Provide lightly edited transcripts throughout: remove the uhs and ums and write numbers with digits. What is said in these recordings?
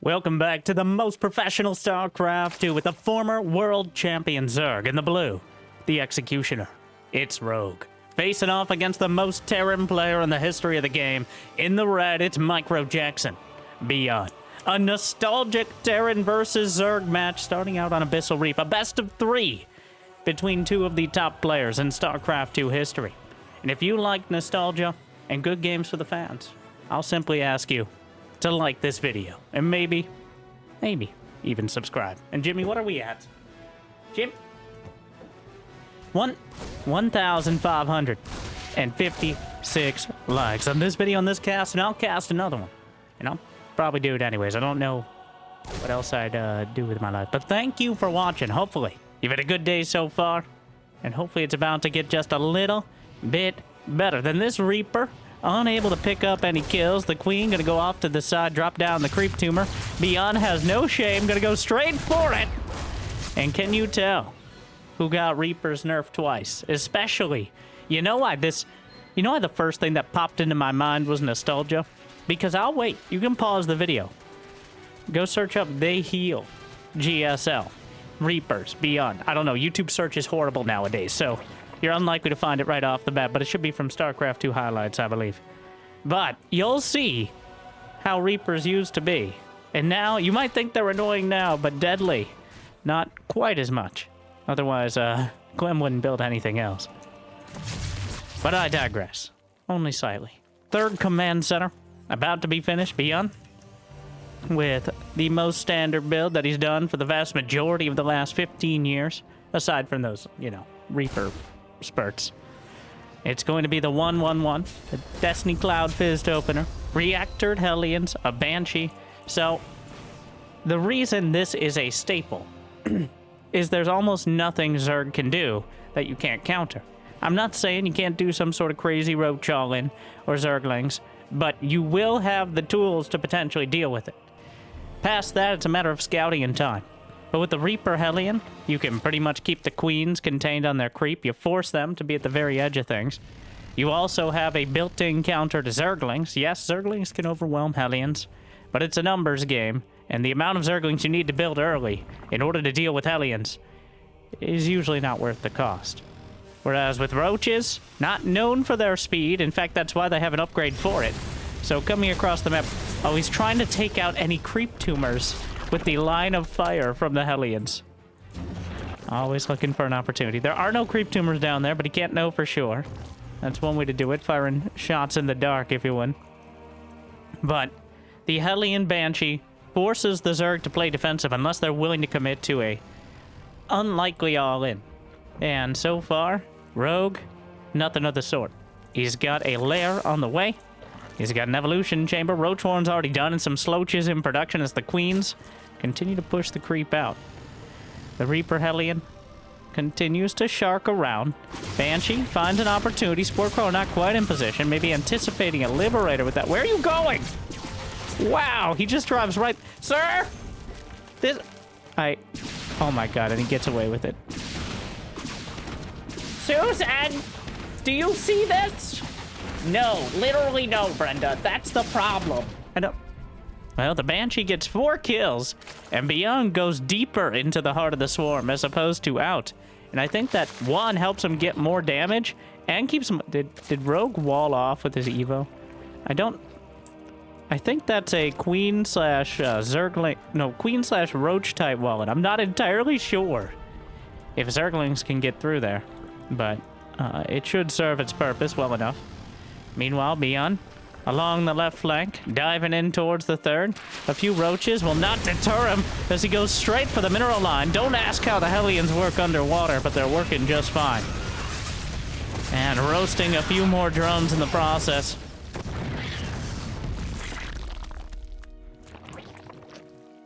Welcome back to the most professional StarCraft 2 with the former world champion Zerg in the blue, the Executioner. It's Rogue. Facing off against the most Terran player in the history of the game. In the red, it's Micro Jackson. ByuN. A nostalgic Terran versus Zerg match starting out on Abyssal Reef. A best of 3 between two of the top players in StarCraft 2 history. And if you like nostalgia and good games for the fans, I'll simply ask you to like this video and maybe even subscribe. And Jimmy, what are we at? Jim? 1,556 likes on this video, on this cast, and I'll cast another one. And I'll probably do it anyways. I don't know what else I'd do with my life. But thank you for watching. Hopefully, you've had a good day so far. And hopefully it's about to get just a little bit better than this Reaper. Unable to pick up any kills. The Queen gonna go off to the side, drop down the creep tumor. ByuN has no shame, gonna go straight for it. And can you tell who got Reaper's nerfed twice? Especially, you know why the first thing that popped into my mind was nostalgia? Because I'll wait. You can pause the video. Go search up They Heal GSL. Reapers, ByuN. I don't know, YouTube search is horrible nowadays, so you're unlikely to find it right off the bat, but it should be from StarCraft 2 highlights, I believe. But you'll see how Reapers used to be. And now, you might think they're annoying now, but deadly. Not quite as much. Otherwise, Clem wouldn't build anything else. But I digress. Only slightly. Third command center, about to be finished, ByuN. With the most standard build that he's done for the vast majority of the last 15 years. Aside from those, Reaper spurts. It's going to be the 1-1-1, the Destiny Cloud Fizzed opener, Reactored Hellions, a Banshee. So, the reason this is a staple is there's almost nothing Zerg can do that you can't counter. I'm not saying you can't do some sort of crazy roach all-in or Zerglings, but you will have the tools to potentially deal with it. Past that, it's a matter of scouting and time. But with the Reaper Hellion, you can pretty much keep the Queens contained on their creep. You force them to be at the very edge of things. You also have a built-in counter to Zerglings. Yes, Zerglings can overwhelm Hellions, but it's a numbers game, and the amount of Zerglings you need to build early in order to deal with Hellions is usually not worth the cost. Whereas with Roaches, not known for their speed, in fact, that's why they have an upgrade for it. So coming across the map, oh, he's trying to take out any creep tumors with the line of fire from the Hellions. Always looking for an opportunity. There are no creep tumors down there, but he can't know for sure. That's one way to do it, firing shots in the dark, if you would. But the Hellion Banshee forces the Zerg to play defensive unless they're willing to commit to a unlikely all-in. And so far, Rogue, nothing of the sort. He's got a lair on the way. He's got an evolution chamber. Roach Warren's already done, and some Sloaches in production as the Queens continue to push the creep out. The Reaper Hellion continues to shark around. Banshee finds an opportunity. Spore Crow not quite in position, maybe anticipating a Liberator with that. Where are you going? Wow, he just drives right... Sir! Oh my god, and he gets away with it. Susan! Do you see this? No, literally no, Brenda. That's the problem. Well, the Banshee gets 4 kills, and ByuN goes deeper into the heart of the swarm as opposed to out. And I think that, one, helps him get more damage, and keeps him... Did Rogue wall off with his Evo? I think that's a Queen slash Zergling... No, Queen slash Roach type wallet. I'm not entirely sure if Zerglings can get through there, but it should serve its purpose well enough. Meanwhile, ByuN, along the left flank, diving in towards the third. A few Roaches will not deter him as he goes straight for the mineral line. Don't ask how the Hellions work underwater, but they're working just fine. And roasting a few more drones in the process.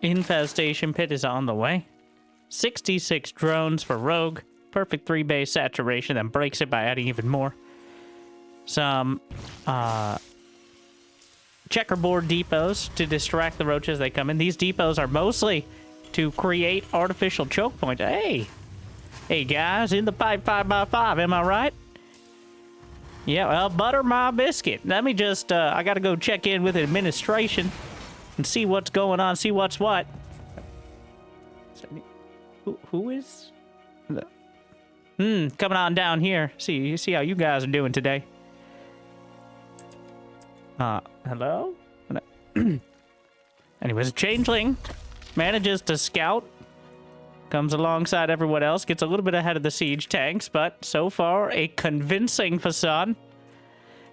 Infestation Pit is on the way. 66 drones for Rogue. Perfect 3-base saturation, then breaks it by adding even more. Some checkerboard depots to distract the Roaches as they come in. These depots are mostly to create artificial choke points. Hey guys, in the pipe 5x5, am I right? Yeah, well, butter my biscuit. Let me just, I gotta go check in with administration. and see what's going on, see what's what. Who is? Coming on down here. See how you guys are doing today. Hello? Anyways, a changeling manages to scout, comes alongside everyone else, gets a little bit ahead of the siege tanks, but so far a convincing facade.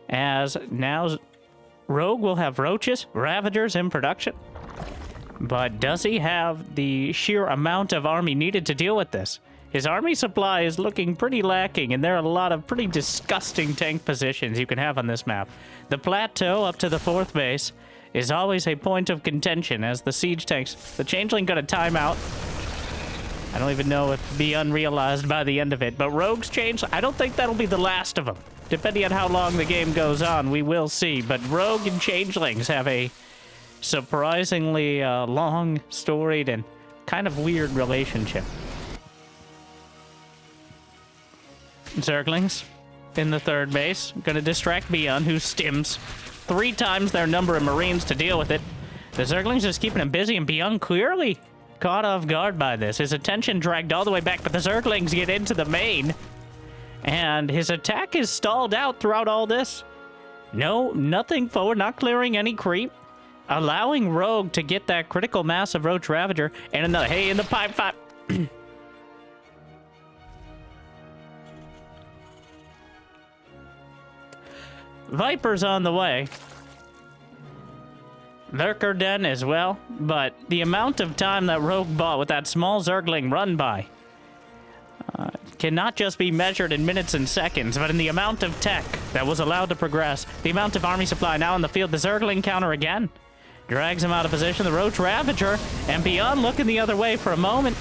As now Rogue will have roaches, ravagers in production. But does he have the sheer amount of army needed to deal with this? His army supply is looking pretty lacking, and there are a lot of pretty disgusting tank positions you can have on this map. The plateau up to the 4th base is always a point of contention as the siege tanks. The changeling got a timeout. I don't even know if ByuN realized by the end of it, but Rogue's change, I don't think that'll be the last of them. Depending on how long the game goes on, we will see. But Rogue and changelings have a surprisingly long, storied, and kind of weird relationship. Zerglings in the 3rd base, gonna distract ByuN, who stims 3 times their number of Marines to deal with it. The Zerglings just keeping him busy, and ByuN clearly caught off guard by this. His attention dragged all the way back, but the Zerglings get into the main, and his attack is stalled out throughout all this. No, nothing forward, not clearing any creep, allowing Rogue to get that critical mass of Roach Ravager, and another, hey, in the pipe fight. Viper's on the way. Lurker Den as well, but the amount of time that Rogue bought with that small Zergling run by cannot just be measured in minutes and seconds, but in the amount of tech that was allowed to progress, the amount of army supply now in the field. The Zergling counter again drags him out of position. The Roach Ravager, and ByuN looking the other way for a moment,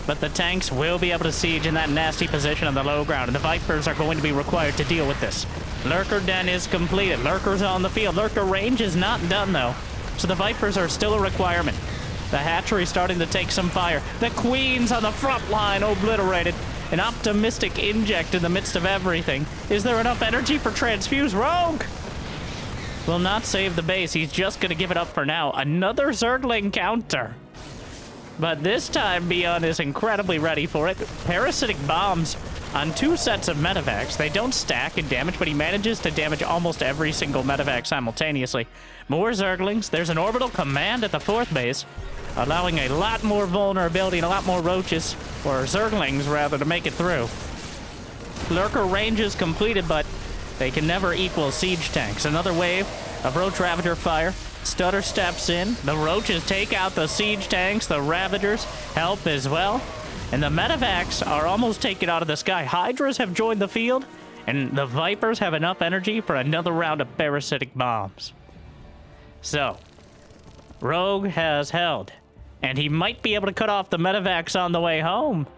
but the tanks will be able to siege in that nasty position on the low ground, and the Vipers are going to be required to deal with this. Lurker Den is completed. Lurker's on the field. Lurker range is not done, though, so the Vipers are still a requirement. The hatchery starting to take some fire. The Queen's on the front line, obliterated. An optimistic inject in the midst of everything. Is there enough energy for transfuse? Rogue will not save the base. He's just going to give it up for now. Another Zergling counter. But this time, ByuN is incredibly ready for it. Parasitic bombs on 2 sets of medevacs. They don't stack in damage, but he manages to damage almost every single medevac simultaneously. More Zerglings. There's an orbital command at the 4th base, allowing a lot more vulnerability and a lot more roaches, or Zerglings rather, to make it through. Lurker range is completed, but they can never equal siege tanks. Another wave of Roach Ravager fire. Stutter steps in. The Roaches take out the siege tanks. The Ravagers help as well. And the medevacs are almost taken out of the sky. Hydras have joined the field, and the Vipers have enough energy for another round of parasitic bombs. So, Rogue has held, and he might be able to cut off the medevacs on the way home.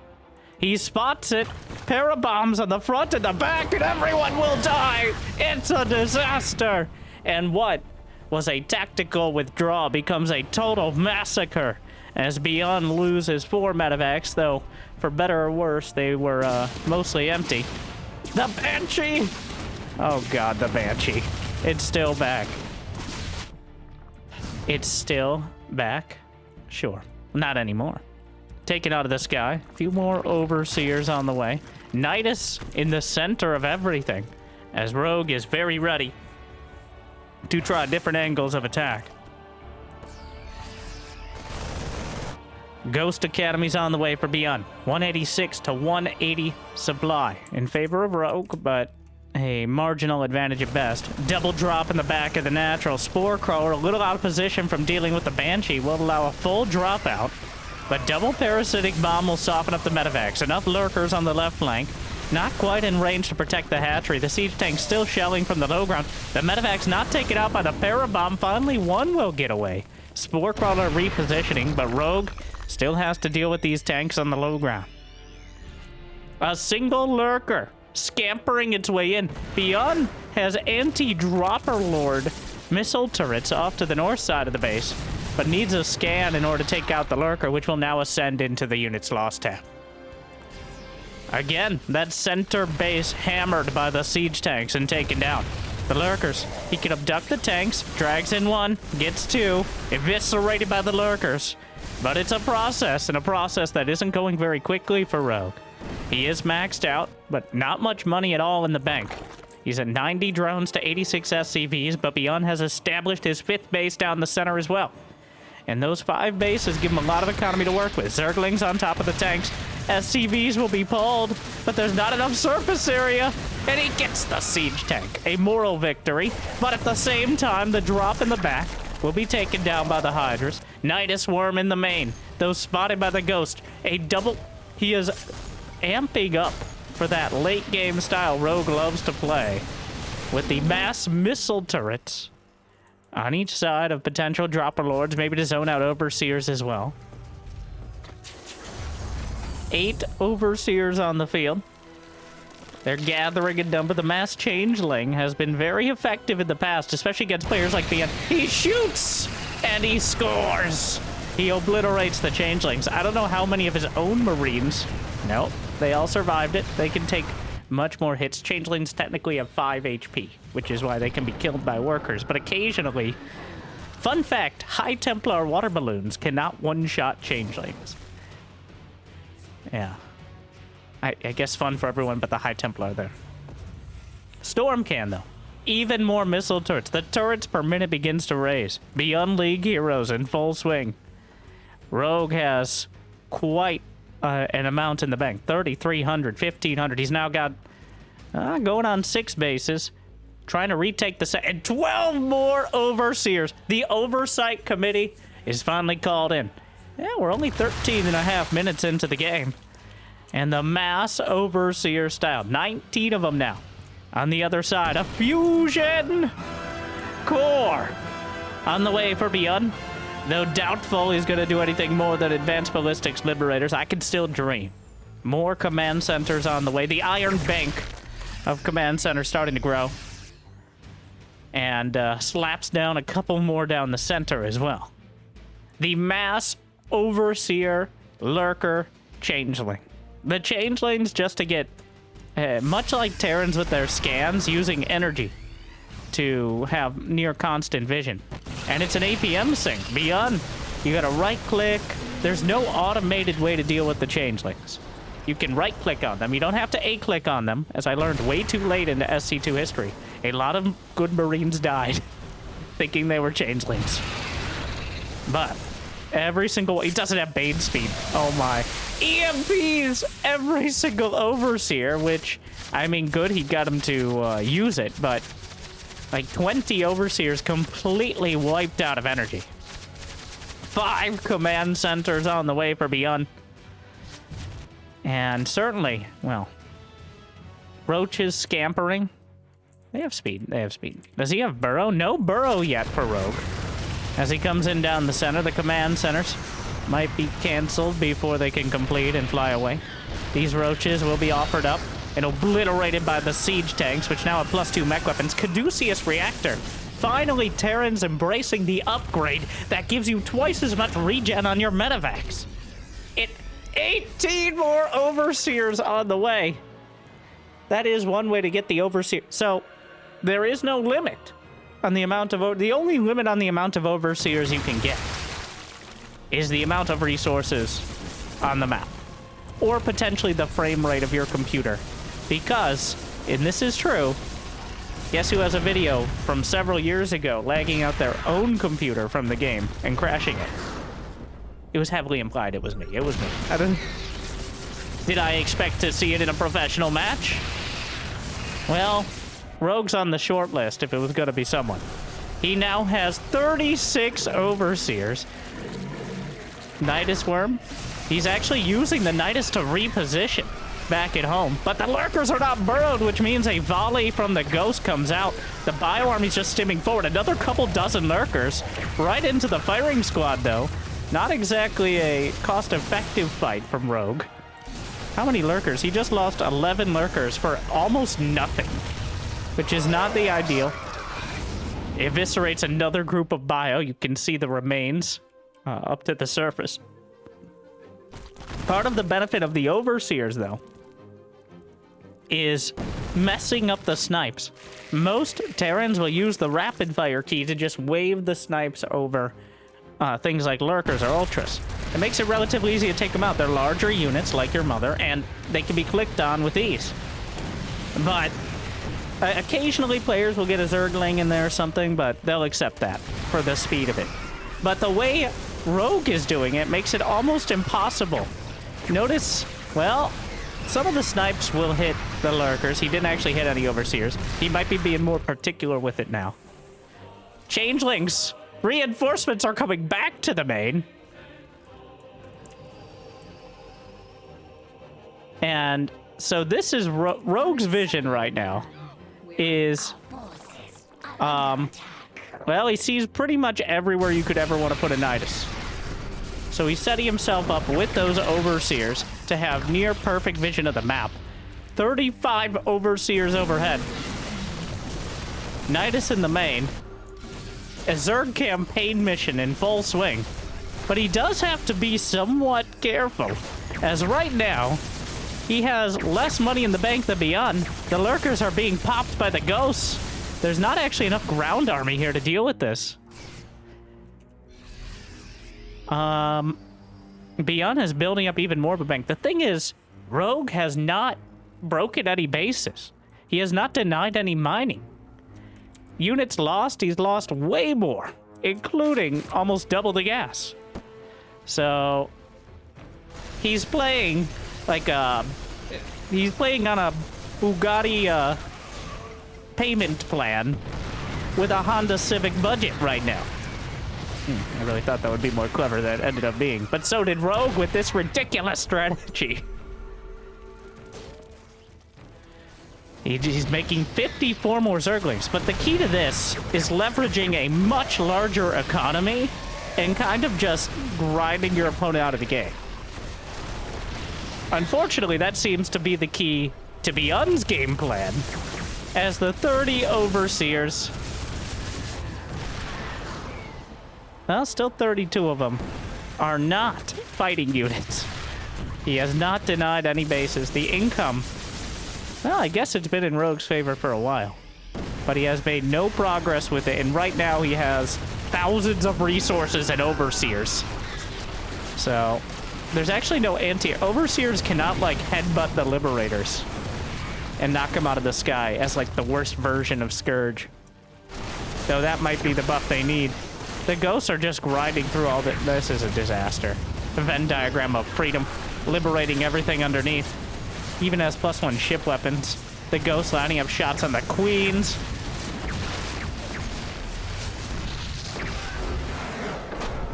He spots it. Parabombs on the front and the back, and everyone will die. It's a disaster. And what was a tactical withdrawal becomes a total massacre as ByuN loses 4 medevacs, though for better or worse, they were mostly empty. The Banshee! Oh god, the Banshee. It's still back. It's still back? Sure. Not anymore. Taken out of the sky. A few more Overseers on the way. Nidus in the center of everything, as Rogue is very ready to try different angles of attack. Ghost Academy's on the way for ByuN. 186 to 180 supply in favor of Rogue, but a marginal advantage at best. Double drop in the back of the natural. Spore Crawler, a little out of position from dealing with the Banshee, will allow a full dropout, but double Parasitic Bomb will soften up the medevacs. Enough Lurkers on the left flank. Not quite in range to protect the hatchery. The siege tank still shelling from the low ground. The medevac's not taken out by the Parabomb. Finally, one will get away. Spore Crawler repositioning, but Rogue still has to deal with these tanks on the low ground. A single Lurker scampering its way in. ByuN has anti-Dropper Lord missile turrets off to the north side of the base, but needs a scan in order to take out the Lurker, which will now ascend into the unit's lost tab. Again, that center base hammered by the siege tanks and taken down. The lurkers. He can abduct the tanks, drags in one, gets two, eviscerated by the lurkers. But it's a process, and a process that isn't going very quickly for Rogue. He is maxed out, but not much money at all in the bank. He's at 90 drones to 86 SCVs, but ByuN has established his 5th base down the center as well. And those 5 bases give him a lot of economy to work with. Zerglings on top of the tanks. SCVs will be pulled, but there's not enough surface area. And he gets the siege tank. A moral victory, but at the same time, the drop in the back will be taken down by the Hydras. Nidus Worm in the main, though spotted by the Ghost. A double... He is amping up for that late game style Rogue loves to play, with the mass missile turrets on each side of potential dropper lords, maybe to zone out overseers as well. 8 overseers on the field. They're gathering a number. The mass changeling has been very effective in the past, especially against players like ByuN. He shoots and he scores. He obliterates the changelings. I don't know how many of his own Marines. Nope, they all survived it. They can take much more hits. Changelings technically have 5 HP, which is why they can be killed by workers. But occasionally, fun fact, High Templar water balloons cannot one-shot changelings. Yeah. I guess fun for everyone but the High Templar there. Storm can, though. Even more missile turrets. The turrets per minute begins to raise. ByuN League heroes in full swing. Rogue has quite an amount in the bank. 3,300, 1,500. He's now got going on 6 bases. Trying to retake the set. And 12 more overseers. The oversight committee is finally called in. Yeah, we're only 13 and a half minutes into the game. And the mass overseer style. 19 of them now. On the other side, a fusion core on the way for ByuN. Though doubtful he's going to do anything more than advanced ballistics liberators, I can still dream. More command centers on the way. The iron bank of command centers starting to grow. And slaps down a couple more down the center as well. The mass overseer lurker changeling. The changelings, just to get, much like Terrans with their scans, using energy to have near constant vision. And it's an APM sync. ByuN, you gotta right-click. There's no automated way to deal with the changelings. You can right-click on them. You don't have to A-click on them, as I learned way too late into SC2 history. A lot of good Marines died thinking they were changelings. But every single... He doesn't have Bane speed. Oh my. EMPs every single overseer, which, I mean, good he got him to use it, but like 20 overseers completely wiped out of energy. 5 command centers on the way for ByuN. And certainly, well, roaches scampering. They have speed. They have speed. Does he have burrow? No burrow yet for Rogue. As he comes in down the center, the command centers might be canceled before they can complete and fly away. These roaches will be offered up and obliterated by the siege tanks, which now have +2 mech weapons. Caduceus Reactor. Finally, Terran's embracing the upgrade that gives you twice as much regen on your medevacs. 18 more overseers on the way. That is one way to get the overseer. So there is no limit on the amount of... The only limit on the amount of overseers you can get is the amount of resources on the map, or potentially the frame rate of your computer. Because, and this is true, guess who has a video from several years ago lagging out their own computer from the game and crashing it? It was heavily implied it was me. It was me. Did I expect to see it in a professional match? Well, Rogue's on the short list if it was going to be someone. He now has 36 overseers. Nidus Worm. He's actually using the Nidus to reposition back at home. But the lurkers are not burrowed, which means a volley from the Ghost comes out. The Bio Army's just stimming forward. Another couple dozen lurkers right into the firing squad, though. Not exactly a cost-effective fight from Rogue. How many lurkers? He just lost 11 lurkers for almost nothing, which is not the ideal. Eviscerates another group of bio. You can see the remains up to the surface. Part of the benefit of the overseers, though, is messing up the snipes. Most Terrans will use the rapid fire key to just wave the snipes over things like lurkers or ultras. It makes it relatively easy to take them out. They're larger units like your mother, and they can be clicked on with ease. But occasionally players will get a Zergling in there or something, but they'll accept that for the speed of it. But the way Rogue is doing it makes it almost impossible. Notice, well, some of the snipes will hit the lurkers. He didn't actually hit any overseers. He might be being more particular with it now. Changelings! Reinforcements are coming back to the main. And so this is Rogue's vision right now. Is, well, he sees pretty much everywhere you could ever want to put a Nidus. So he's setting himself up with those overseers to have near perfect vision of the map. 35 overseers overhead. Nidus in the main. A Zerg campaign mission in full swing. But he does have to be somewhat careful, as right now, he has less money in the bank than ByuN. The lurkers are being popped by the ghosts. There's not actually enough ground army here to deal with this. ByuN is building up even more of a bank. The thing is, Rogue has not broken any bases. He has not denied any mining. Units lost, he's lost way more, including almost double the gas. So, he's playing like he's playing on a Bugatti payment plan with a Honda Civic budget right now. I really thought that would be more clever than it ended up being. But so did Rogue with this ridiculous strategy. He's making 54 more Zerglings, but the key to this is leveraging a much larger economy and kind of just grinding your opponent out of the game. Unfortunately, that seems to be the key to ByuN's game plan, as the 30 overseers, well, still 32 of them, are not fighting units. He has not denied any bases. The income, well, I guess it's been in Rogue's favor for a while, but he has made no progress with it, and right now he has thousands of resources and overseers. So there's actually no overseers cannot like headbutt the liberators and knock them out of the sky as like the worst version of Scourge. Though that might be the buff they need. The ghosts are just grinding through all that. This is a disaster. The Venn diagram of freedom, liberating everything underneath. Even has +1 ship weapons. The ghosts lining up shots on the queens.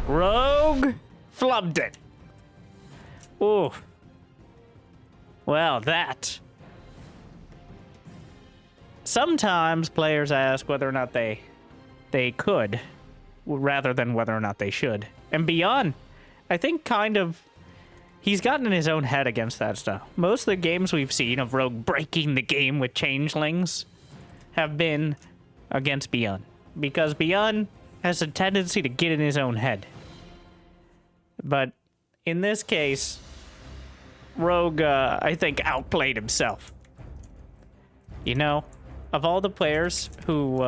Rogue flubbed it. Ooh. Well, that. Sometimes players ask whether or not they could, rather than whether or not they should. And ByuN, I think kind of, he's gotten in his own head against that stuff. Most of the games we've seen of Rogue breaking the game with changelings have been against ByuN. Because ByuN has a tendency to get in his own head. But in this case, Rogue, I think, outplayed himself. You know, of all the players who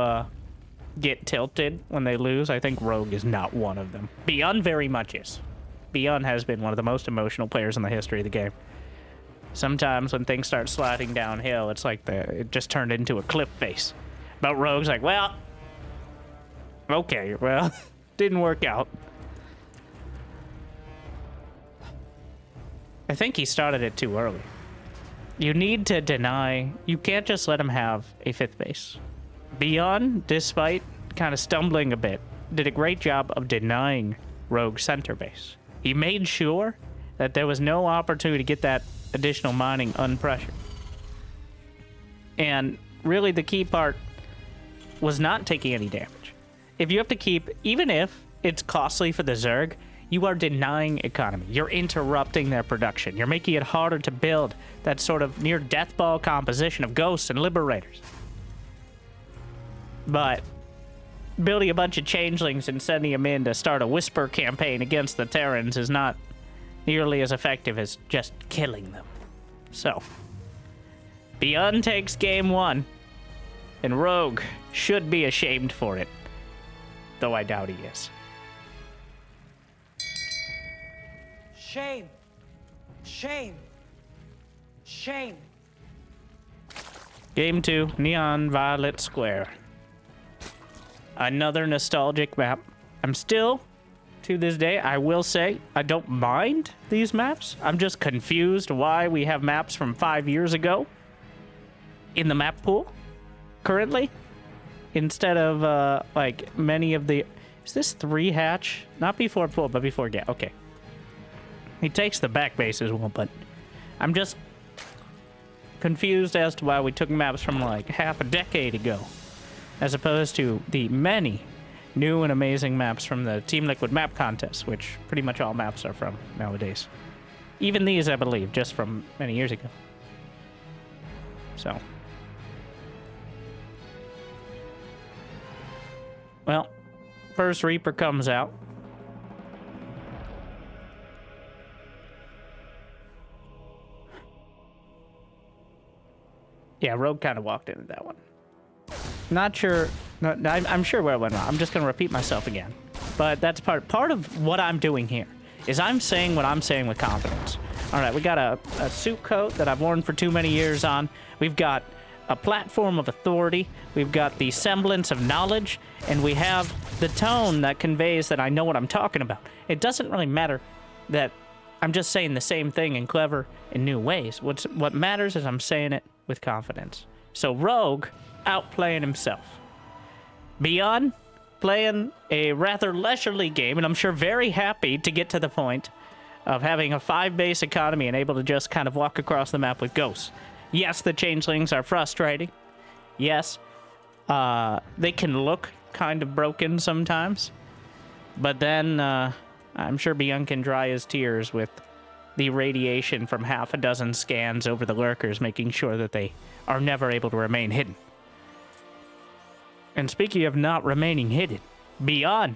get tilted when they lose, I think Rogue is not one of them. ByuN very much is. ByuN has been one of the most emotional players in the history of the game. Sometimes when things start sliding downhill, it's like it just turned into a cliff face. But Rogue's like, well, okay, well, didn't work out. I think he started it too early. You need to deny, you can't just let him have a 5th base. ByuN, despite kind of stumbling a bit, did a great job of denying Rogue's center base. He made sure that there was no opportunity to get that additional mining unpressured. And really the key part was not taking any damage. If you have to keep, even if it's costly for the Zerg, you are denying economy. You're interrupting their production. You're making it harder to build that sort of near death ball composition of ghosts and liberators. But building a bunch of changelings and sending them in to start a whisper campaign against the Terrans is not nearly as effective as just killing them. So, ByuN takes game 1, and Rogue should be ashamed for it, though I doubt he is. Shame. Shame. Shame. Game 2, Neon Violet Square. Another nostalgic map. I'm still, to this day, I will say, I don't mind these maps. I'm just confused why we have maps from 5 years ago in the map pool currently, instead of like many of the... Is this 3 hatch? Not before pool, but before get. Okay. He takes the back base as well, but I'm just confused as to why we took maps from like half a decade ago, as opposed to the many new and amazing maps from the Team Liquid map contest, which pretty much all maps are from nowadays. Even these, I believe, just from many years ago. So. Well, first Reaper comes out. Yeah, Rogue kind of walked into that one. Not sure. No, I'm sure where it went wrong. I'm just going to repeat myself again. But that's part of what I'm doing here, is I'm saying what I'm saying with confidence. All right, we got a suit coat that I've worn for too many years on. We've got a platform of authority. We've got the semblance of knowledge. And we have the tone that conveys that I know what I'm talking about. It doesn't really matter that I'm just saying the same thing in clever and new ways. What matters is I'm saying it with confidence. So Rogue outplaying himself. ByuN playing a rather leisurely game, and I'm sure very happy to get to the point of having a 5-base economy and able to just kind of walk across the map with ghosts. Yes, the changelings are frustrating. Yes, they can look kind of broken sometimes. But then I'm sure ByuN can dry his tears with the radiation from half a dozen scans over the lurkers, making sure that they are never able to remain hidden. And speaking of not remaining hidden, ByuN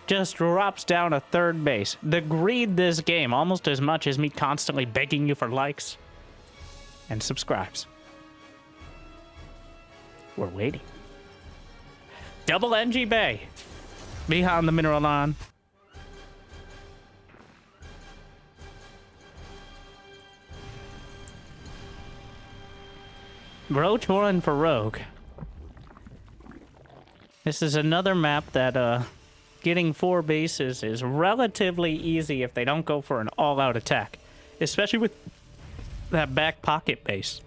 just drops down a 3rd base. The greed this game, almost as much as me constantly begging you for likes and subscribes. We're waiting. Double NG Bay behind the mineral line. Roach 1 for Rogue. This is another map that getting 4 bases is relatively easy if they don't go for an all-out attack, especially with that back pocket base.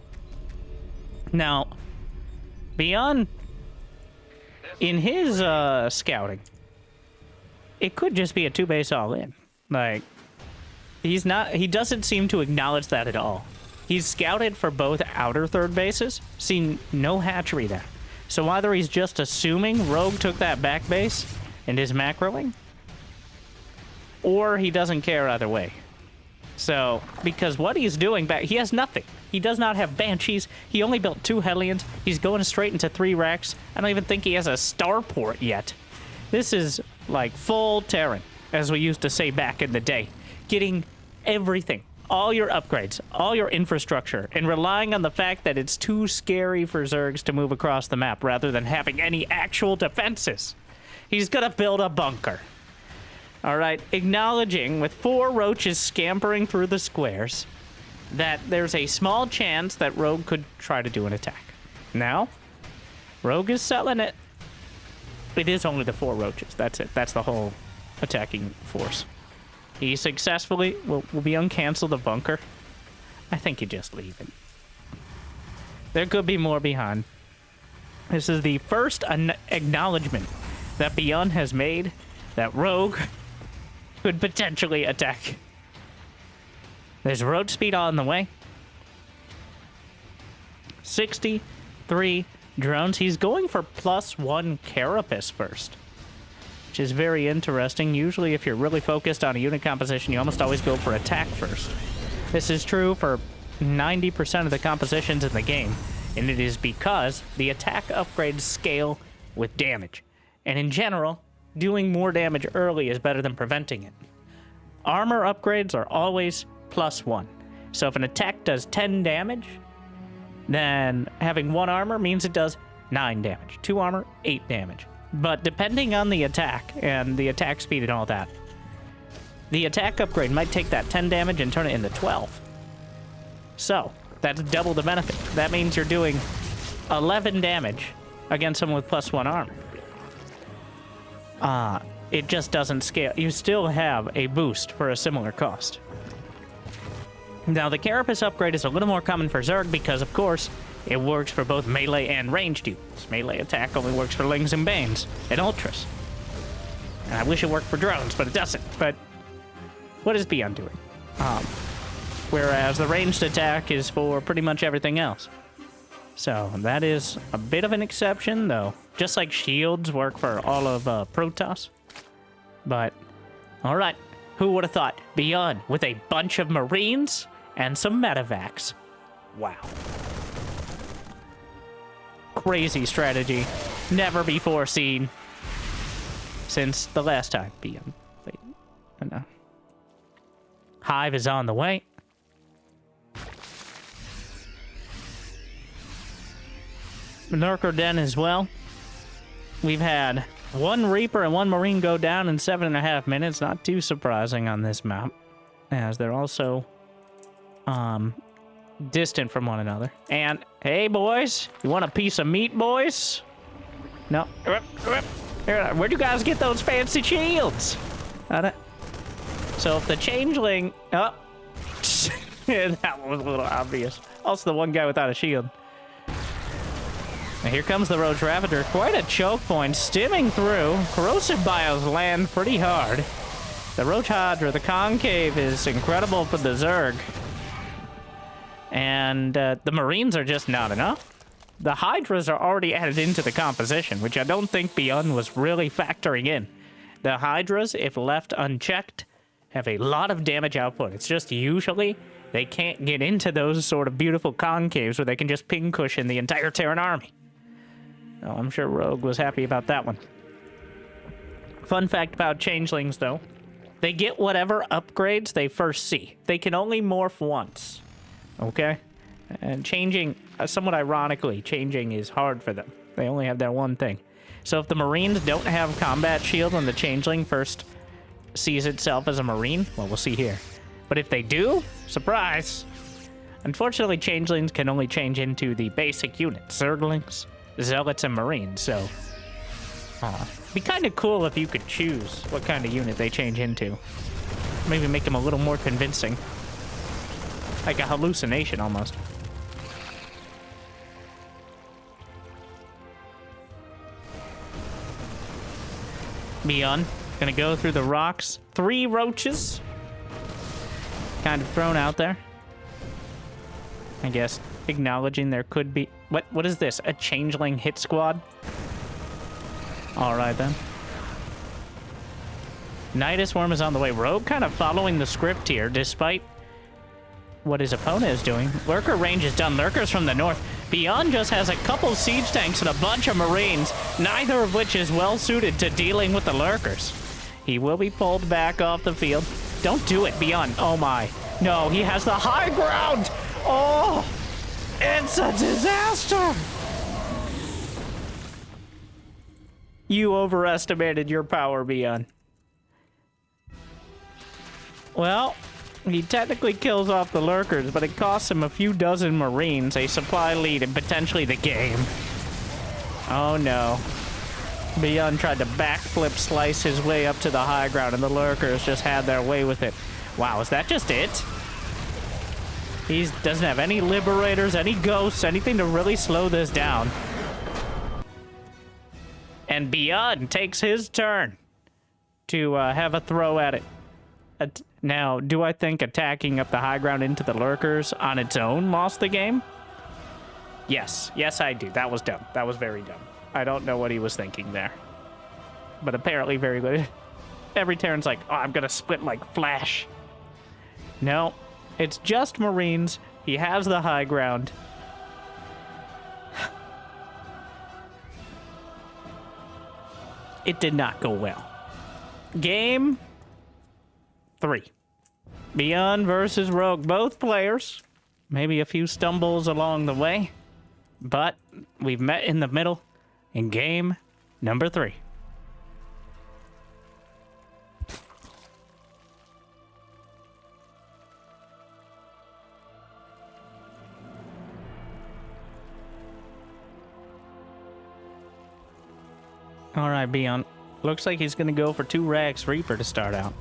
Now, ByuN, in his scouting, it could just be a 2-base all-in. Like, he doesn't seem to acknowledge that at all. He's scouted for both outer 3rd bases, seen no hatchery there. So either he's just assuming Rogue took that back base and is macroing, or he doesn't care either way. So, because what he's doing back, he has nothing. He does not have Banshees. He only built 2 Hellions. He's going straight into 3 racks. I don't even think he has a starport yet. This is like full Terran, as we used to say back in the day. Getting everything. All your upgrades, all your infrastructure, and relying on the fact that it's too scary for Zergs to move across the map rather than having any actual defenses. He's gonna build a bunker. All right, acknowledging with 4 roaches scampering through the squares that there's a small chance that Rogue could try to do an attack. Now, Rogue is selling it. It is only the 4 roaches. That's it. That's the whole attacking force. He successfully will ByuN cancel the bunker. I think you just leave it. There could be more behind. This is the first acknowledgement that ByuN has made that Rogue could potentially attack. There's road speed on the way. 63 drones. He's going for +1 carapace first, which is very interesting. Usually if you're really focused on a unit composition, you almost always go for attack first. This is true for 90% of the compositions in the game, and it is because the attack upgrades scale with damage. And in general, doing more damage early is better than preventing it. Armor upgrades are always +1. So if an attack does 10 damage, then having 1 armor means it does 9 damage. 2 armor, 8 damage. But depending on the attack and the attack speed and all that, the attack upgrade might take that 10 damage and turn it into 12. So, that's double the benefit. That means you're doing 11 damage against someone with +1 armor. It just doesn't scale. You still have a boost for a similar cost. Now, the Carapace upgrade is a little more common for Zerg because, of course, it works for both melee and ranged units. Melee attack only works for Lings and Banes and Ultras. And I wish it worked for drones, but it doesn't. But what is ByuN doing? Whereas the ranged attack is for pretty much everything else. So that is a bit of an exception, though. Just like shields work for all of Protoss. But, all right. Who would have thought? ByuN with a bunch of Marines and some medevacs. Wow. Crazy strategy. Never before seen since the last time ByuN played. No. Hive is on the way. Lurker Den as well. We've had 1 Reaper and 1 Marine go down in 7.5 minutes. Not too surprising on this map, as they're also distant from one another. And hey, boys, you want a piece of meat, boys? No. Where'd you guys get those fancy shields? So if the changeling, that was a little obvious. Also, the one guy without a shield. Now here comes the Roach Ravager. Quite a choke point, stimming through. Corrosive bios land pretty hard. The Roach Hydra, the Concave, is incredible for the Zerg. And the Marines are just not enough. The Hydras are already added into the composition, which I don't think ByuN was really factoring in. The Hydras, if left unchecked, have a lot of damage output. It's just usually they can't get into those sort of beautiful concaves where they can just ping cushion the entire Terran army. Oh, I'm sure Rogue was happy about that one. Fun fact about changelings, though. They get whatever upgrades they first see. They can only morph once. Okay? And changing, somewhat ironically, changing is hard for them. They only have their one thing. So if the Marines don't have combat shield when the changeling first sees itself as a Marine, well, we'll see here. But if they do, surprise! Unfortunately, changelings can only change into the basic units. Zerglings, Zealots, and Marines, so... be kind of cool if you could choose what kind of unit they change into. Maybe make them a little more convincing. Like a hallucination, almost. ByuN, gonna go through the rocks. 3 roaches. Kind of thrown out there. I guess acknowledging there could be... What is this? A changeling hit squad? Alright then. Nidus Worm is on the way. Rogue kind of following the script here, despite what his opponent is doing. Lurker range is done. Lurkers from the north. ByuN just has a couple siege tanks and a bunch of Marines, neither of which is well suited to dealing with the Lurkers. He will be pulled back off the field. Don't do it, ByuN. Oh my. No, he has the high ground. Oh, it's a disaster. You overestimated your power, ByuN. Well, he technically kills off the Lurkers, but it costs him a few dozen Marines, a supply lead, and potentially the game. Oh no. ByuN tried to backflip slice his way up to the high ground, and the Lurkers just had their way with it. Wow, is that just it? He doesn't have any Liberators, any Ghosts, anything to really slow this down. And ByuN takes his turn to have a throw at it. Now, do I think attacking up the high ground into the Lurkers on its own lost the game? Yes. Yes, I do. That was dumb. That was very dumb. I don't know what he was thinking there. But apparently very good. Every Terran's like, oh, I'm gonna split like Flash. No. It's just Marines. He has the high ground. It did not go well. Game 3. ByuN versus Rogue. Both players Maybe a few stumbles along the way. But we've met in the middle in game number 3. All right, ByuN. Looks like he's going to go for 2 Rax Reaper to start out.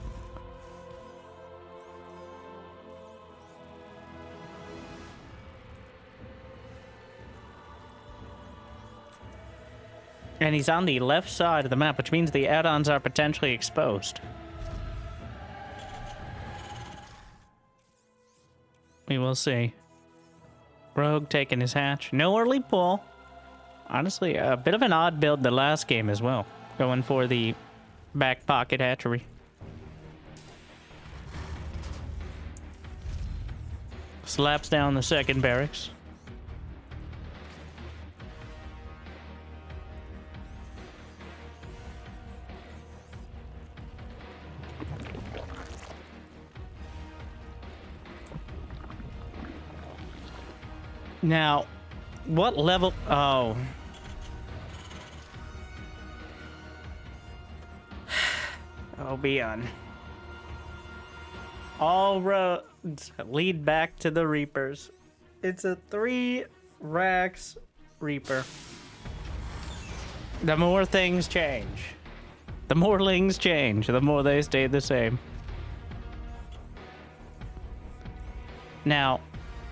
And he's on the left side of the map, which means the add-ons are potentially exposed. We will see. Rogue taking his hatch. No early pull. Honestly, a bit of an odd build the last game as well. Going for the back pocket hatchery. Slaps down the second barracks. Now, what level? Oh. Oh, ByuN. All roads lead back to the Reapers. It's a 3 Rax Reaper. The more things change. The more lings change, the more they stay the same. Now,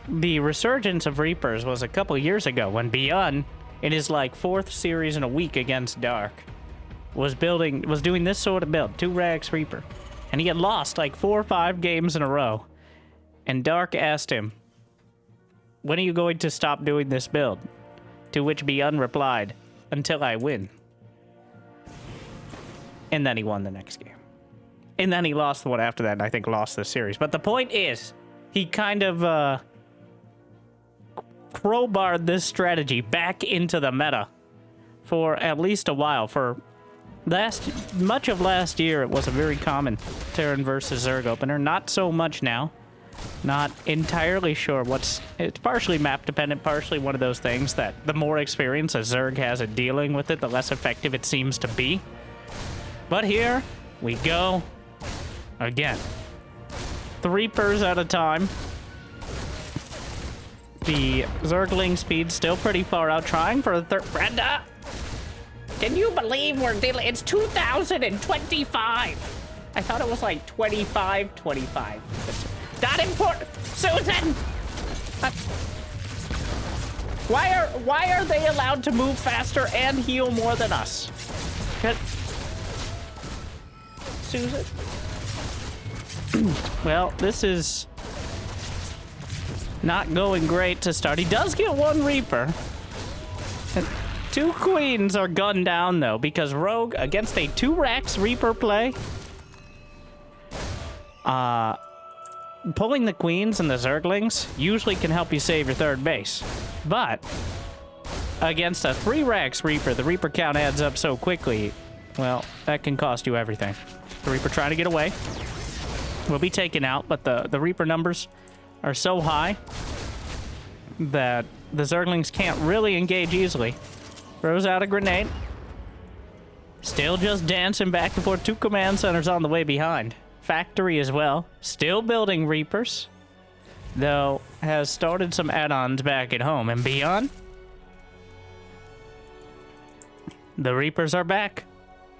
the resurgence of Reapers was a couple years ago when ByuN, in his like 4th series in a week against Dark, was doing this sort of build, 2 Rax Reaper. And he had lost like 4 or 5 games in a row. And Dark asked him, "When are you going to stop doing this build?" To which ByuN replied, "Until I win." And then he won the next game. And then he lost the one after that, and I think lost the series. But the point is, he kind of crowbarred this strategy back into the meta for at least a while. For much of last year, it was a very common Terran versus Zerg opener. Not so much now. Not entirely sure it's partially map dependent, partially one of those things that the more experience a Zerg has at dealing with it, the less effective it seems to be. But here we go again. 3 Reapers at a time. The Zergling speed's still pretty far out, trying for a third. Brenda! Can you believe we're dealing? It's 2025! I thought it was like 25. Not important! Susan! Why are they allowed to move faster and heal more than us? Susan? Well, this is not going great to start. He does get 1 Reaper. And 2 Queens are gunned down, though, because Rogue, against a 2 Rax Reaper play, pulling the Queens and the Zerglings usually can help you save your 3rd base. But against a 3 Rax Reaper, the Reaper count adds up so quickly, well, that can cost you everything. The Reaper trying to get away will be taken out, but the Reaper numbers are so high that the Zerglings can't really engage easily. Throws out a grenade. Still just dancing back and forth. 2 command centers on the way behind. Factory as well. Still building Reapers. Though, has started some add-ons back at home. And ByuN, the Reapers are back.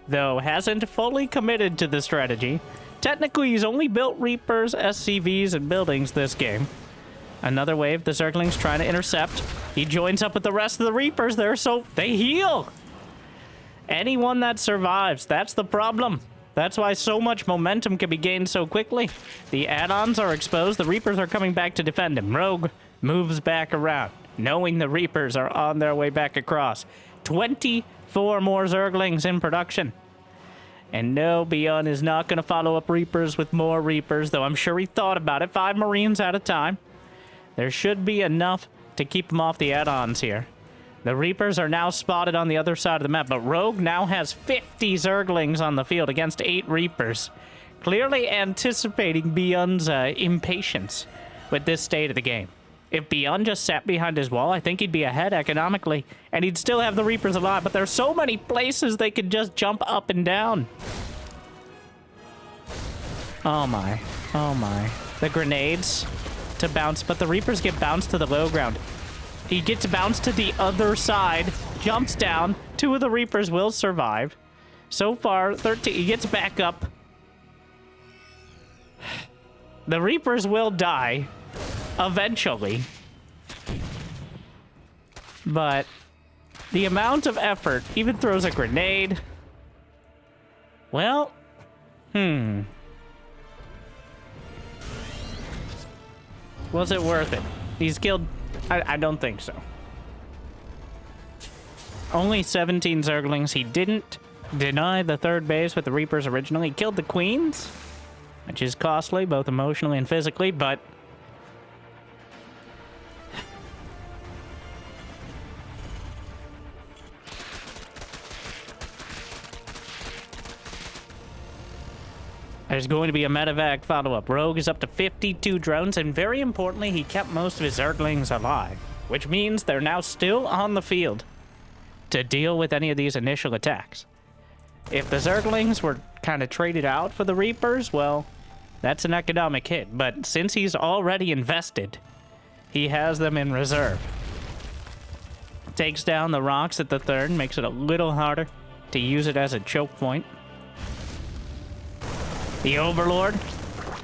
Though, hasn't fully committed to the strategy. Technically, he's only built Reapers, SCVs, and buildings this game. Another wave, the Zerglings trying to intercept. He joins up with the rest of the Reapers. They heal! Anyone that survives, that's the problem. That's why so much momentum can be gained so quickly. The add-ons are exposed. The Reapers are coming back to defend him. Rogue moves back around, knowing the Reapers are on their way back across. 24 more Zerglings in production. And no, ByuN is not going to follow up Reapers with more Reapers, though I'm sure he thought about it. 5 Marines at a time. There should be enough to keep him off the add-ons here. The Reapers are now spotted on the other side of the map, but Rogue now has 50 Zerglings on the field against 8 Reapers. Clearly anticipating ByuN's impatience with this state of the game. If ByuN just sat behind his wall, I think he'd be ahead economically, and he'd still have the Reapers alive, but there's so many places they could just jump up and down. Oh my. Oh my. The grenades to bounce, but the Reapers get bounced to the low ground. He gets bounced to the other side, jumps down. 2 of the Reapers will survive. So far, 13, he gets back up. The Reapers will die. Eventually. But the amount of effort, even throws a grenade. Well, was it worth it? He's killed... I don't think so. Only 17 Zerglings. He didn't deny the 3rd base with the Reapers originally. He killed the Queens, which is costly, both emotionally and physically, but... There's going to be a medevac follow-up. Rogue is up to 52 drones, and very importantly, he kept most of his Zerglings alive, which means they're now still on the field to deal with any of these initial attacks. If the Zerglings were kind of traded out for the Reapers, well, that's an economic hit. But since he's already invested, he has them in reserve. Takes down the rocks at the 3rd, makes it a little harder to use it as a choke point. The Overlord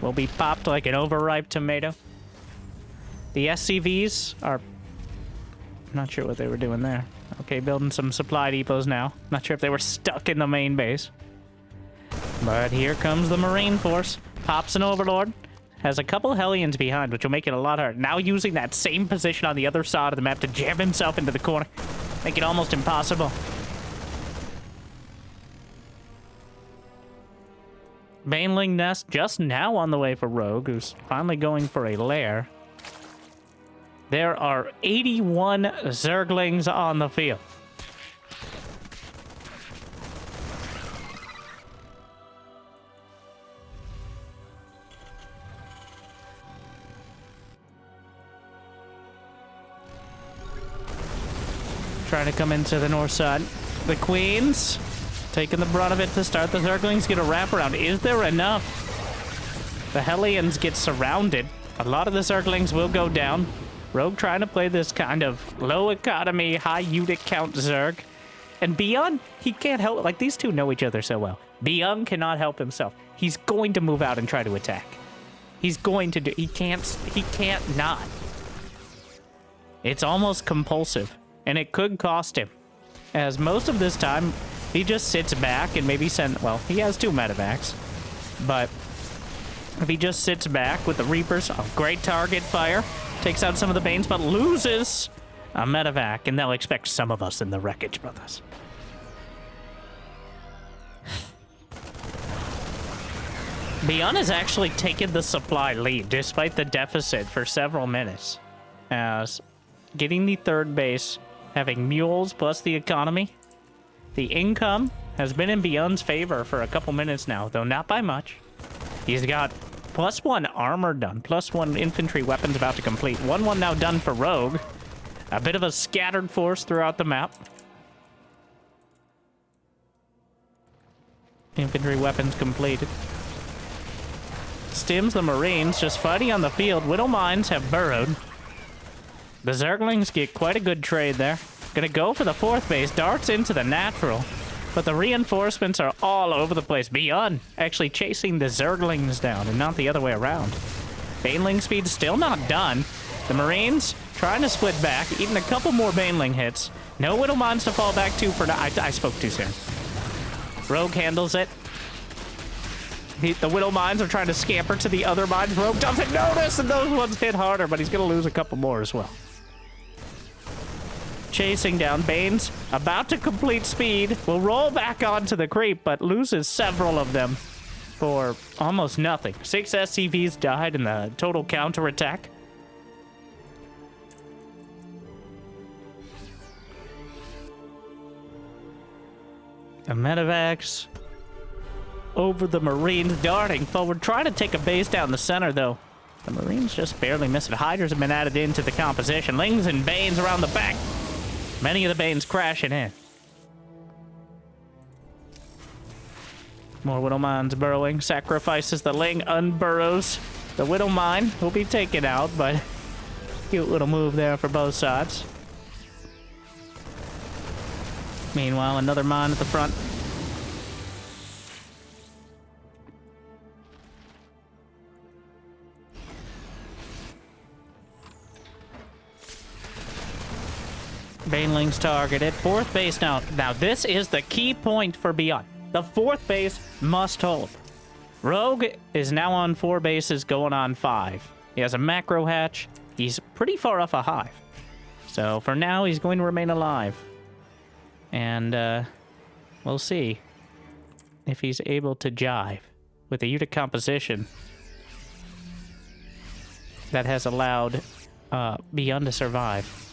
will be popped like an overripe tomato. The SCVs are... I'm not sure what they were doing there. Okay, building some supply depots now. Not sure if they were stuck in the main base. But here comes the Marine Force. Pops an Overlord. Has a couple Hellions behind, which will make it a lot harder. Now using that same position on the other side of the map to jam himself into the corner. Make it almost impossible. Baneling Nest just now on the way for Rogue, who's finally going for a lair. There are 81 Zerglings on the field. Trying to come into the north side. The Queens taking the brunt of it to start. The Zerglings get a wraparound. Is there enough? The Hellions get surrounded. A lot of the Zerglings will go down. Rogue trying to play this kind of low economy, high unit count Zerg. And ByuN, he can't help... Like, these two know each other so well. ByuN cannot help himself. He's going to move out and try to attack. He's going to do... He can't not. It's almost compulsive. And it could cost him. As most of this time... He just sits back and maybe send... Well, he has 2 medevacs. But if he just sits back with the Reapers, a great target fire, takes out some of the Banes, but loses a medevac, and they'll expect some of us in the wreckage, brothers. ByuN has actually taken the supply lead, despite the deficit for several minutes. As getting the 3rd base, having mules plus the economy... The income has been in ByuN's favor for a couple minutes now, though not by much. He's got +1 armor done, +1 infantry weapons about to complete. 1-1 now done for Rogue. A bit of a scattered force throughout the map. Infantry weapons completed. Stims the Marines just fighting on the field. Widow Mines have burrowed. The Zerglings get quite a good trade there. Gonna go for the 4th base, darts into the natural, but the reinforcements are all over the place. ByuN actually chasing the Zerglings down and not the other way around. Baneling speed still not done. The Marines trying to split back, eating a couple more Baneling hits. No Widow Mines to fall back to for now. I spoke too soon. Rogue handles it. The Widow Mines are trying to scamper to the other mines. Rogue doesn't notice, and those ones hit harder, but he's gonna lose a couple more as well. Chasing down Banes, about to complete speed, will roll back onto the creep, but loses several of them for almost nothing. 6 SCVs died in the total counterattack. The medevacs over the Marines, darting forward, trying to take a base down the center, though. The Marines just barely miss it. Hydras have been added into the composition. Lings and Banes around the back. Many of the Banes crashing in. More Widow Mines burrowing. Sacrifices the Ling, unburrows. The Widow Mine will be taken out, but cute little move there for both sides. Meanwhile, another mine at the front. Banelings targeted. Fourth base now. Now, this is the key point for ByuN. The fourth base must hold. Rogue is now on 4 bases, going on 5. He has a macro hatch. He's pretty far off a hive. So, for now, he's going to remain alive. And, we'll see if he's able to jive with the unit composition that has allowed ByuN to survive.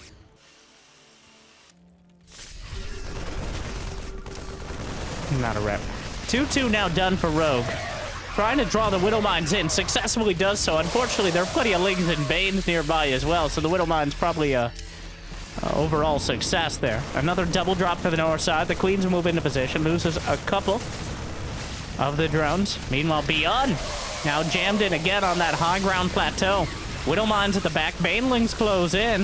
Not a rep. 2-2 now done for Rogue. Trying to draw the Widow Mines in. Successfully does so. Unfortunately, there are plenty of Lings and Banes nearby as well, so the Widow Mine's probably a overall success there. Another double drop to the north side. The Queens move into position. Loses a couple of the drones. Meanwhile, ByuN now jammed in again on that high ground plateau. Widow Mines at the back. Banelings close in.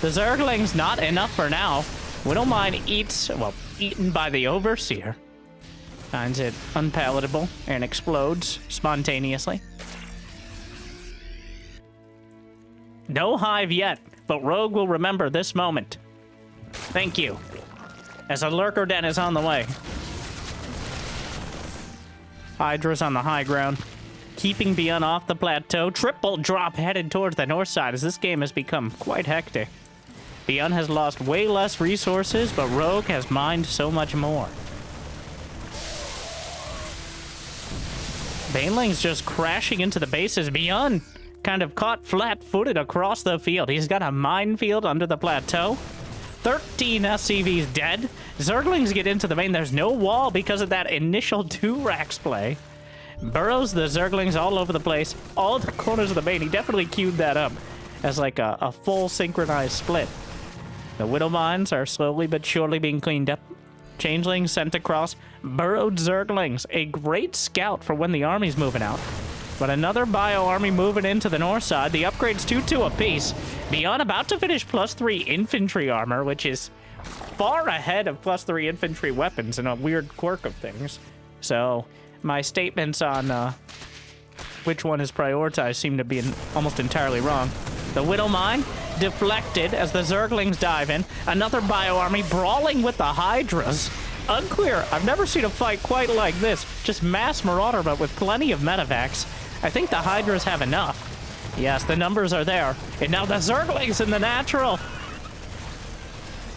The Zerglings not enough for now. Widow Mine eats, well, eaten by the Overseer. Finds it unpalatable and explodes spontaneously. No hive yet, but Rogue will remember this moment. Thank you. As a lurker den is on the way. Hydra's on the high ground, keeping ByuN off the plateau. Triple drop headed towards the north side as this game has become quite hectic. ByuN has lost way less resources, but Rogue has mined so much more. Baneling's just crashing into the bases. ByuN kind of caught flat-footed across the field. He's got a minefield under the plateau. 13 SCVs dead. Zerglings get into the main. There's no wall because of that initial 2-racks play. Burrows the Zerglings all over the place. All the corners of the main. He definitely queued that up as like a full synchronized split. The Widow Mines are slowly but surely being cleaned up. Changelings sent across. Burrowed Zerglings. A great scout for when the army's moving out. But another bio army moving into the north side. The upgrades 2-2 apiece. ByuN about to finish +3 infantry armor, which is far ahead of +3 infantry weapons and a weird quirk of things. So my statements on which one is prioritized seem to be almost entirely wrong. The Widow Mine deflected as the Zerglings dive in. Another bio army brawling with the Hydras. Unclear. I've never seen a fight quite like this. Just mass Marauder, but with plenty of medevacs. I think the Hydras have enough. Yes, the numbers are there. And now the Zerglings in the natural.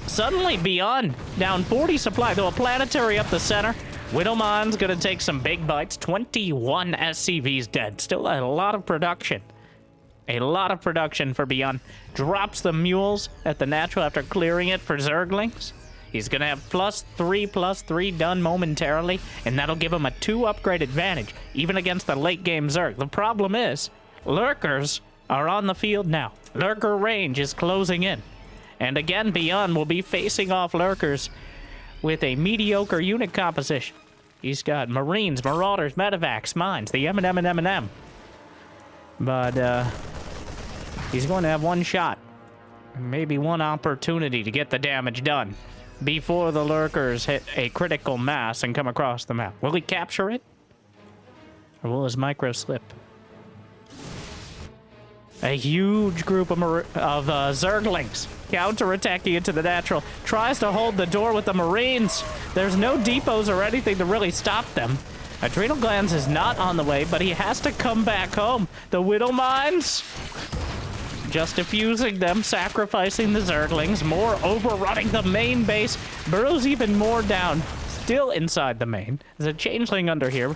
Suddenly, ByuN down 40 supply, though a planetary up the center. Widow Mine's gonna take some big bites. 21 SCVs dead. Still a lot of production. A lot of production for ByuN. Drops the mules at the natural after clearing it for Zerglings. He's going to have +3/+3 done momentarily, and that'll give him a 2-upgrade advantage, even against the late-game Zerg. The problem is, lurkers are on the field now. Lurker range is closing in. And again, ByuN will be facing off lurkers with a mediocre unit composition. He's got Marines, Marauders, Medevacs, Mines, the M&M. But, he's going to have one shot. Maybe one opportunity to get the damage done before the lurkers hit a critical mass and come across the map. Will he capture it? Or will his micro slip? A huge group of Zerglings counterattacking into the natural. Tries to hold the door with the Marines. There's no depots or anything to really stop them. Adrenal Glands is not on the way, but he has to come back home. The Widow Mines just diffusing them, sacrificing the Zerglings, more overrunning the main base. Burrows even more down, still inside the main. There's a changeling under here.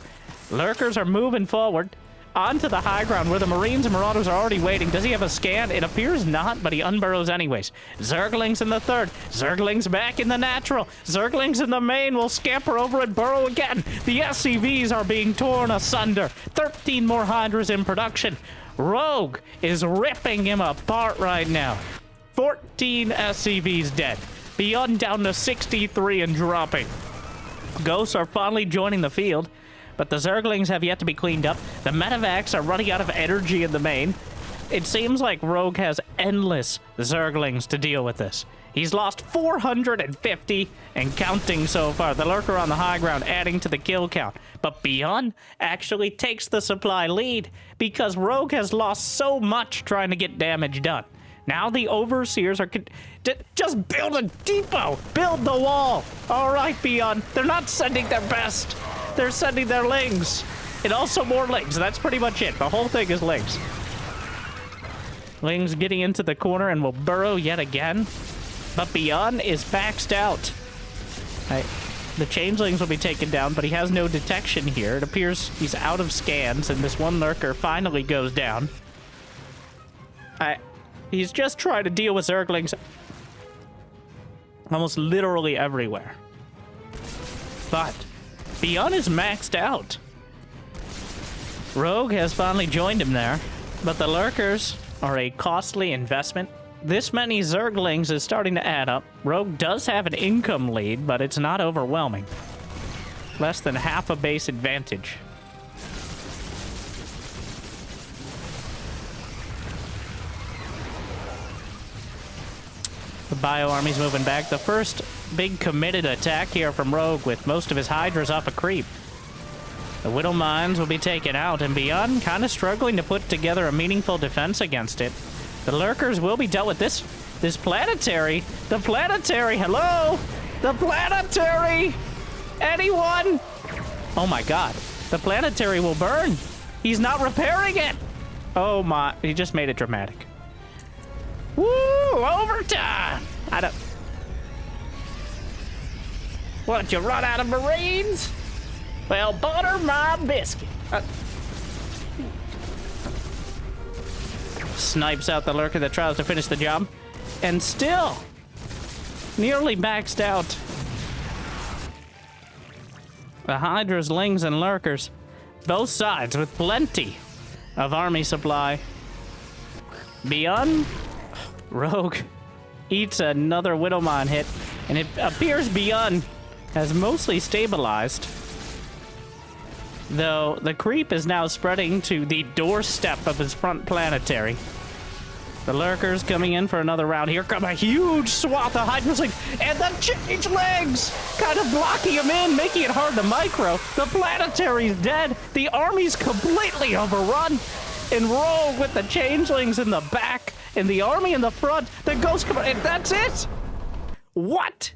Lurkers are moving forward onto the high ground where the Marines and Marauders are already waiting. Does he have a scan? It appears not, but he unburrows anyways. Zerglings in the third. Zerglings back in the natural. Zerglings in the main will scamper over and burrow again. The SCVs are being torn asunder. 13 more Hydras in production. Rogue is ripping him apart right now. 14 SCVs dead. ByuN down to 63 and dropping. Ghosts are finally joining the field, but the Zerglings have yet to be cleaned up. The medevacs are running out of energy in the main. It seems like Rogue has endless Zerglings to deal with this. He's lost 450 and counting so far. The Lurker on the high ground adding to the kill count. But ByuN actually takes the supply lead because Rogue has lost so much trying to get damage done. Now the Overseers are... just build a depot! Build the wall! Alright, ByuN. They're not sending their best. They're sending their lings. And also more lings. That's pretty much it. The whole thing is lings. Lings getting into the corner and will burrow yet again. But ByuN is maxed out. The changelings will be taken down, but he has no detection here. It appears he's out of scans, and this one lurker finally goes down. He's just trying to deal with Zerglings almost literally everywhere. But ByuN is maxed out. Rogue has finally joined him there, but the lurkers are a costly investment. This many Zerglings is starting to add up. Rogue does have an income lead, but it's not overwhelming. Less than half a base advantage. The Bio army's moving back. The first big committed attack here from Rogue with most of his Hydras off a creep. The Widow Mines will be taken out, and ByuN kind of struggling to put together a meaningful defense against it. The Lurkers will be dealt with. This planetary. The planetary. Hello? The planetary. Anyone? Oh my god. The planetary will burn. He's not repairing it. Oh my. He just made it dramatic. Woo! Overtime. I don't... What, you run out of Marines? Well, butter my biscuit. Snipes out the Lurker that tries to finish the job. And still, nearly maxed out. The Hydras, Lings, and Lurkers. Both sides with plenty of army supply. ByuN, Rogue eats another Widowmine hit. And it appears ByuN has mostly stabilized. Though the creep is now spreading to the doorstep of his front planetary. The Lurkers coming in for another round. Here come a huge swath of Hydras, and the changelings kind of blocking him in, making it hard to micro. The planetary's dead. The army's completely overrun. And Rogue with the changelings in the back, and the army in the front. The ghost come, and that's it. What?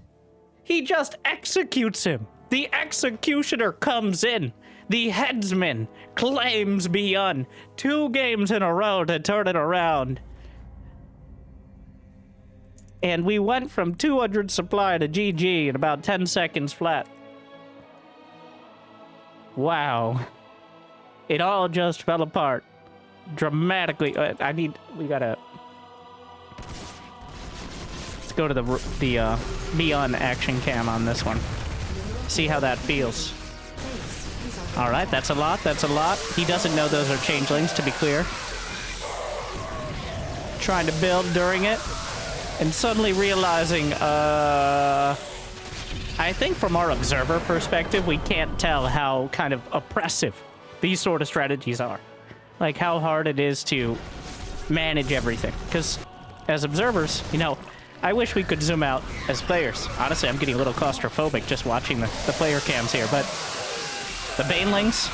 He just executes him. The executioner comes in. The headsman claims ByuN. 2 games in a row to turn it around. And we went from 200 supply to GG in about 10 seconds flat. Wow. It all just fell apart. Dramatically. We gotta... Let's go to the ByuN action cam on this one. See how that feels. All right, that's a lot. That's a lot. He doesn't know those are changelings, to be clear. Trying to build during it, and suddenly realizing, I think from our observer perspective, we can't tell how kind of oppressive these sort of strategies are. Like how hard it is to manage everything. Because as observers, you know, I wish we could zoom out as players. Honestly, I'm getting a little claustrophobic just watching the player cams here, but the Banelings,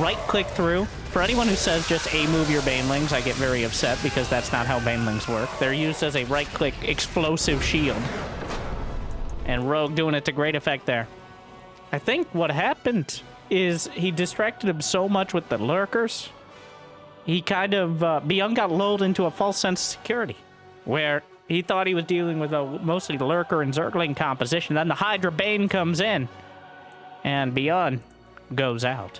right-click through. For anyone who says just A-move your Banelings, I get very upset because that's not how Banelings work. They're used as a right-click explosive shield. And Rogue doing it to great effect there. I think what happened is he distracted him so much with the Lurkers. He kind of, ByuN got lulled into a false sense of security, where he thought he was dealing with a mostly Lurker and Zergling composition. Then the Hydra Bane comes in, and ByuN goes out.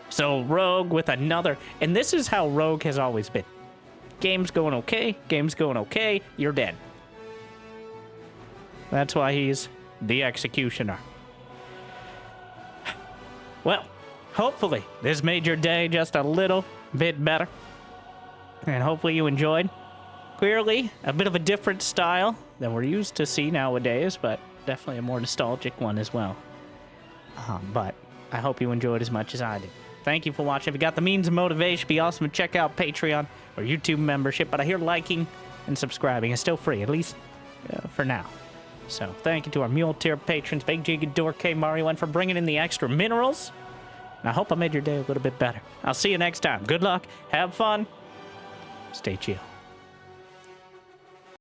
So Rogue with another, and this is how Rogue has always been. Game's going okay, game's going okay, you're dead. That's why he's the executioner. Well, hopefully this made your day just a little bit better. And hopefully you enjoyed. Clearly, a bit of a different style than we're used to see nowadays, but definitely a more nostalgic one as well. But I hope you enjoyed as much as I did. Thank you for watching. If you got the means of motivation, be awesome to check out Patreon or YouTube membership. But I hear liking and subscribing is still free, at least for now. So thank you to our Mule Tier patrons, Big G, Ghidorah, K, Mario, and for bringing in the extra minerals. And I hope I made your day a little bit better. I'll see you next time. Good luck. Have fun. Stay chill.